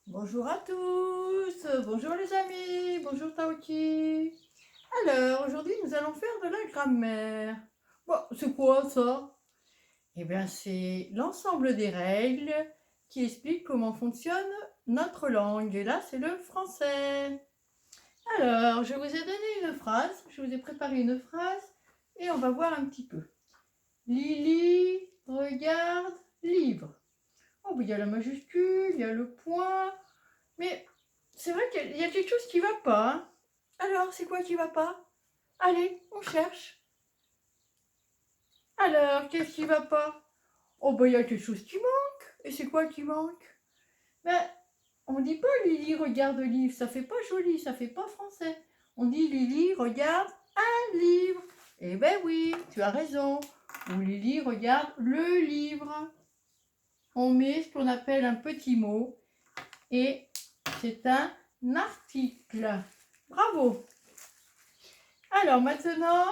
Bonjour à tous, bonjour les amis, bonjour Taoki. Alors, aujourd'hui, nous allons faire de la grammaire. Bon, c'est quoi ça? Eh bien, c'est l'ensemble des règles qui expliquent comment fonctionne notre langue. Et là, c'est le français. Alors, je vous ai donné une phrase, je vous ai préparé une phrase et on va voir un petit peu. Lily regarde livre. Oh, ben, il y a la majuscule, il y a le point. Mais c'est vrai qu'il y a quelque chose qui va pas. Hein. Alors, c'est quoi qui va pas? Allez, on cherche. Alors, qu'est-ce qui va pas? Oh, ben, il y a quelque chose qui manque. Et c'est quoi qui manque? Ben, on dit pas Lily regarde le livre, ça fait pas joli, ça fait pas français. On dit Lily regarde un livre. Eh ben oui, tu as raison. Ou Lily regarde le livre. On met ce qu'on appelle un petit mot et c'est un article. Bravo. Alors maintenant,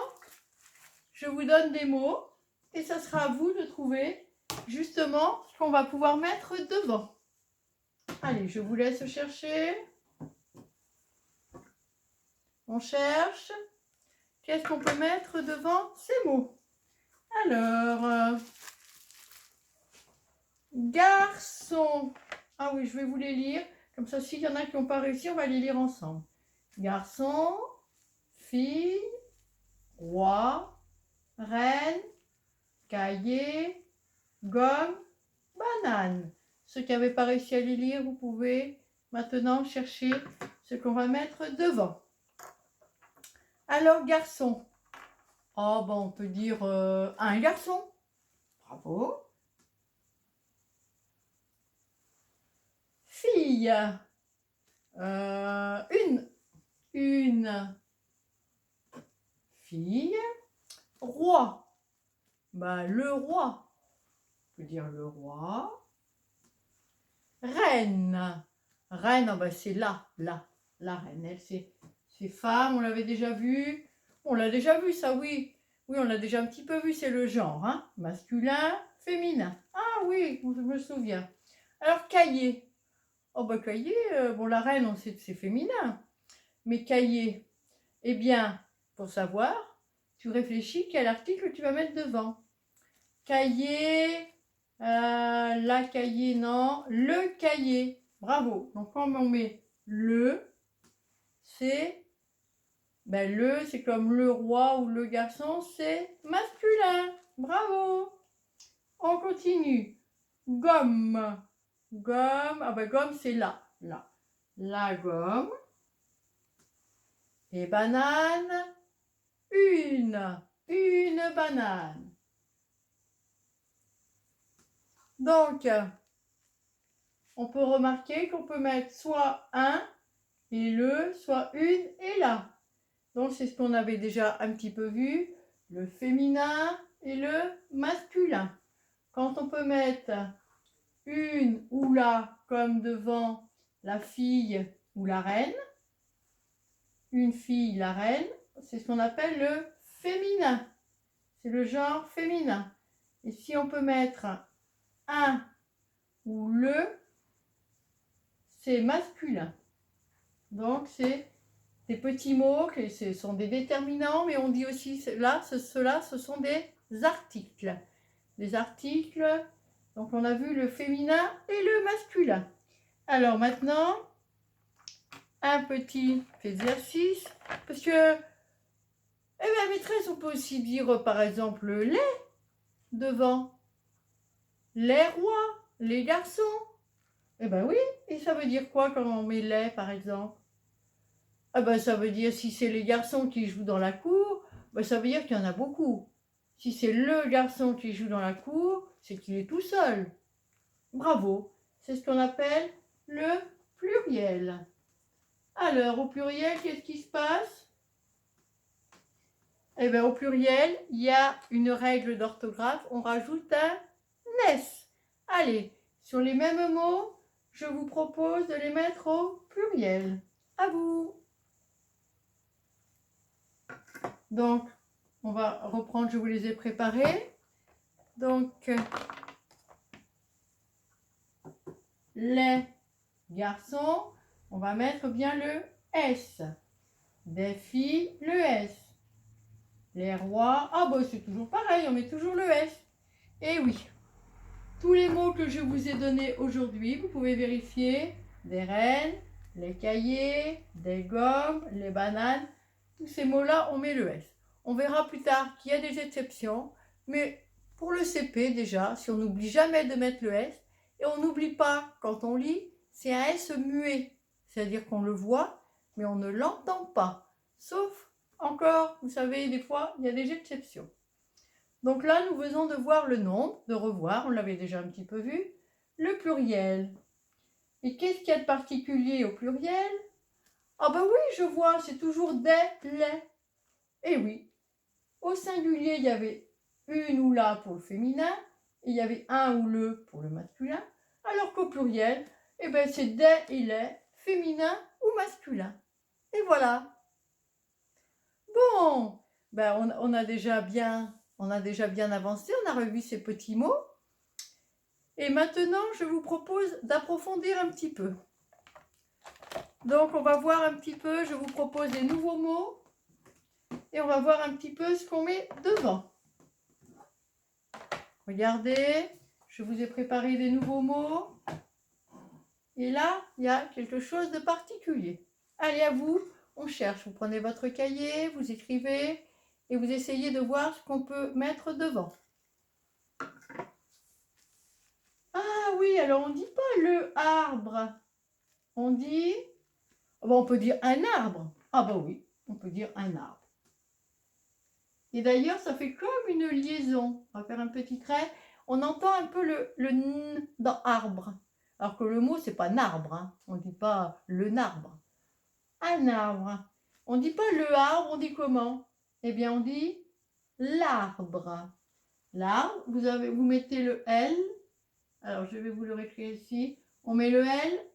je vous donne des mots et ça sera à vous de trouver justement ce qu'on va pouvoir mettre devant. Allez, je vous laisse chercher. On cherche. Qu'est-ce qu'on peut mettre devant ces mots? Alors, garçon. Ah oui, je vais vous les lire. Comme ça, s'il y en a qui n'ont pas réussi, on va les lire ensemble. Garçon, fille, roi, reine, cahier, gomme, banane. Ceux qui n'avaient pas réussi à les lire, vous pouvez maintenant chercher ce qu'on va mettre devant. Alors, garçon. Oh, bon, on peut dire un garçon. Bravo. Fille. Une fille. Roi. Bah, le roi. On peut dire le roi. Reine. Reine, oh bah, c'est la reine. Elle, c'est femme, on l'avait déjà vu. On l'a déjà vu, ça, oui. Oui, on l'a déjà un petit peu vu, c'est le genre. Hein. Masculin, féminin. Ah oui, je me souviens. Alors, cahier. Oh bah, cahier, bon, la reine, on sait que c'est féminin. Mais cahier, eh bien, pour savoir, tu réfléchis quel article tu vas mettre devant. Cahier, la cahier, non, le cahier. Bravo. Donc, quand on met le, c'est c'est comme le roi ou le garçon, c'est masculin. Bravo. On continue. Gomme. Gomme. Ah ben gomme, c'est là. Là. La gomme. Et banane. Une banane. Donc, on peut remarquer qu'on peut mettre soit un et le, soit une et la. Donc, c'est ce qu'on avait déjà un petit peu vu, le féminin et le masculin. Quand on peut mettre une ou la comme devant la fille ou la reine, une fille, la reine, c'est ce qu'on appelle le féminin. C'est le genre féminin. Et si on peut mettre un ou le, c'est masculin. Donc, c'est des petits mots, ce sont des déterminants, mais on dit aussi là, ceux-là, ce sont des articles. Des articles, donc on a vu le féminin et le masculin. Alors maintenant, un petit exercice, parce que, eh bien, maîtresse, on peut aussi dire par exemple les devant, les rois, les garçons. Eh bien oui, et ça veut dire quoi quand on met les par exemple? Ah ben, ça veut dire si c'est les garçons qui jouent dans la cour, ben, ça veut dire qu'il y en a beaucoup. Si c'est le garçon qui joue dans la cour, c'est qu'il est tout seul. Bravo. C'est ce qu'on appelle le pluriel. Alors, au pluriel, qu'est-ce qui se passe? Eh bien, au pluriel, il y a une règle d'orthographe. On rajoute un S. Allez, sur les mêmes mots, je vous propose de les mettre au pluriel. À vous. Donc, on va reprendre, je vous les ai préparés. Donc, les garçons, on va mettre bien le S. Des filles, le S. Les rois, ah bah c'est toujours pareil, on met toujours le S. Et oui, tous les mots que je vous ai donnés aujourd'hui, vous pouvez vérifier. Des rennes, les cahiers, des gommes, les bananes, tous ces mots-là, on met le S. On verra plus tard qu'il y a des exceptions, mais pour le CP déjà, si on n'oublie jamais de mettre le S, et on n'oublie pas quand on lit, c'est un S muet, c'est-à-dire qu'on le voit, mais on ne l'entend pas. Sauf, encore, vous savez, des fois, il y a des exceptions. Donc là, nous venons de voir le nombre, de revoir, on l'avait déjà un petit peu vu, le pluriel. Et qu'est-ce qu'il y a de particulier au pluriel? Ah ben oui, je vois, c'est toujours des, les. Et oui, au singulier, il y avait une ou la pour le féminin, et il y avait un ou le pour le masculin, alors qu'au pluriel, eh ben c'est des et les, féminin ou masculin. Et voilà. Bon, ben on a déjà bien avancé, on a revu ces petits mots. Et maintenant, je vous propose d'approfondir un petit peu. Donc, on va voir un petit peu, je vous propose des nouveaux mots. Et on va voir un petit peu ce qu'on met devant. Regardez, je vous ai préparé des nouveaux mots. Et là, il y a quelque chose de particulier. Allez, à vous, on cherche. Vous prenez votre cahier, vous écrivez et vous essayez de voir ce qu'on peut mettre devant. Ah oui, alors on ne dit pas le arbre. On dit, bon, on peut dire un arbre. Ah bah oui, on peut dire un arbre. Et d'ailleurs, ça fait comme une liaison. On va faire un petit trait. On entend un peu le n dans arbre. Alors que le mot, c'est pas narbre. Hein. On ne dit pas le narbre. Un arbre. On ne dit pas le arbre, on dit comment? Eh bien, on dit l'arbre. L'arbre, vous mettez le L. Alors, je vais vous le réécrire ici. On met le L,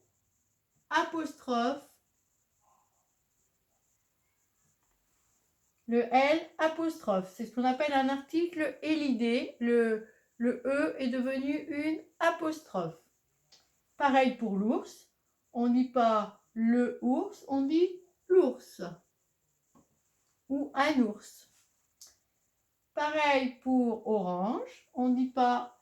apostrophe. Le L apostrophe, c'est ce qu'on appelle un article élidé. Le E est devenu une apostrophe. Pareil pour l'ours. On ne dit pas le ours, on dit l'ours. Ou un ours. Pareil pour orange. On ne dit pas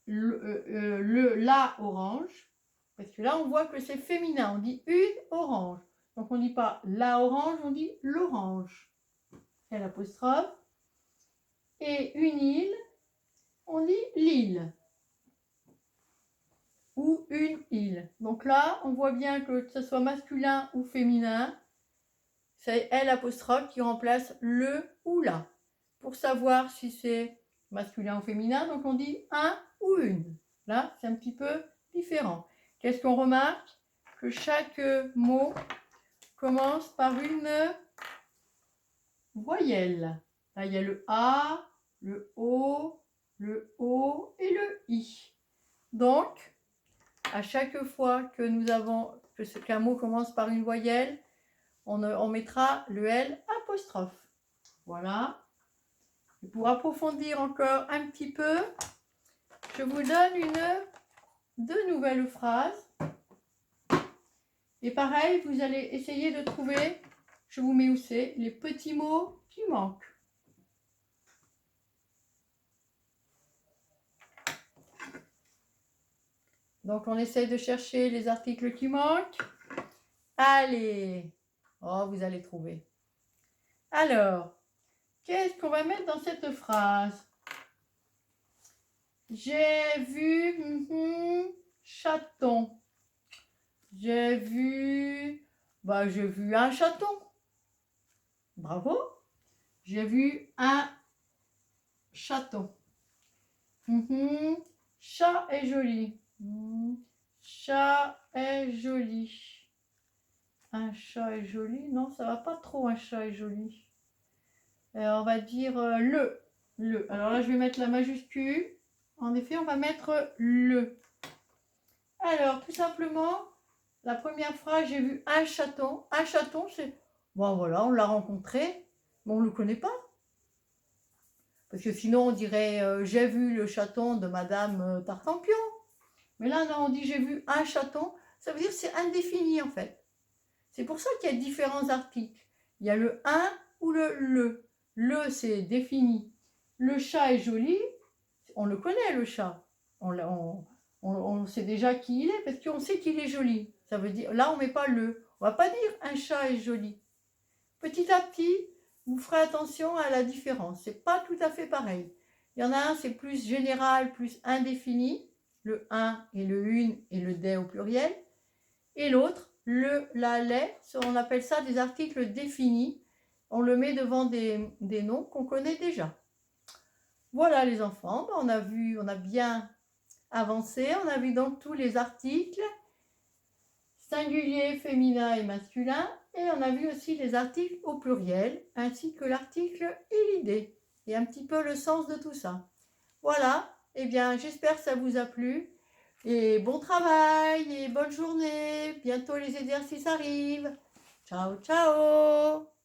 la orange. Parce que là, on voit que c'est féminin. On dit une orange. Donc, on ne dit pas la orange, on dit l'orange. L'apostrophe. Et une île, on dit l'île. Ou une île. Donc là, on voit bien que ce soit masculin ou féminin, c'est l'apostrophe qui remplace le ou la. Pour savoir si c'est masculin ou féminin, donc on dit un ou une. Là, c'est un petit peu différent. Qu'est-ce qu'on remarque? Que chaque mot commence par une voyelle. Là, il y a le A, le O et le I. Donc, à chaque fois que nous avons qu'un mot commence par une voyelle, on mettra le L apostrophe. Voilà. Et pour approfondir encore un petit peu, je vous donne deux nouvelles phrases. Et pareil, vous allez essayer de trouver, je vous mets où c'est, les petits mots qui manquent. Donc, on essaye de chercher les articles qui manquent. Allez! Oh, vous allez trouver. Alors, qu'est-ce qu'on va mettre dans cette phrase? J'ai vu chaton. J'ai vu un chaton. Bravo. J'ai vu un chaton. Chat est joli. Chat est joli. Un chat est joli. Non, ça va pas trop, un chat est joli. On va dire le. Alors là, je vais mettre la majuscule. En effet, on va mettre le. Alors, tout simplement, la première phrase, j'ai vu un chaton. Un chaton, c'est... Bon, voilà, on l'a rencontré, mais on ne le connaît pas. Parce que sinon, on dirait j'ai vu le chaton de Madame Tartampion. Mais là, non, on dit j'ai vu un chaton. ça veut dire que c'est indéfini en fait. C'est pour ça qu'il y a différents articles. Il y a le un ou le le. Le, c'est défini. Le chat est joli, on le connaît le chat. On sait déjà qui il est parce qu'on sait qu'il est joli. Ça veut dire, là on met pas le. On va pas dire un chat est joli. Petit à petit, vous ferez attention à la différence. C'est pas tout à fait pareil. Il y en a un, c'est plus général, plus indéfini. Le un et le une et le des au pluriel. Et l'autre, le, la, les, on appelle ça des articles définis. On le met devant des noms qu'on connaît déjà. Voilà les enfants, on a vu, on a bien avancé, on a vu donc tous les articles, singulier, féminin et masculin, et on a vu aussi les articles au pluriel, ainsi que l'article et l'idée, et un petit peu le sens de tout ça. Voilà, eh bien j'espère que ça vous a plu, et bon travail, et bonne journée, bientôt les exercices arrivent. Ciao, ciao!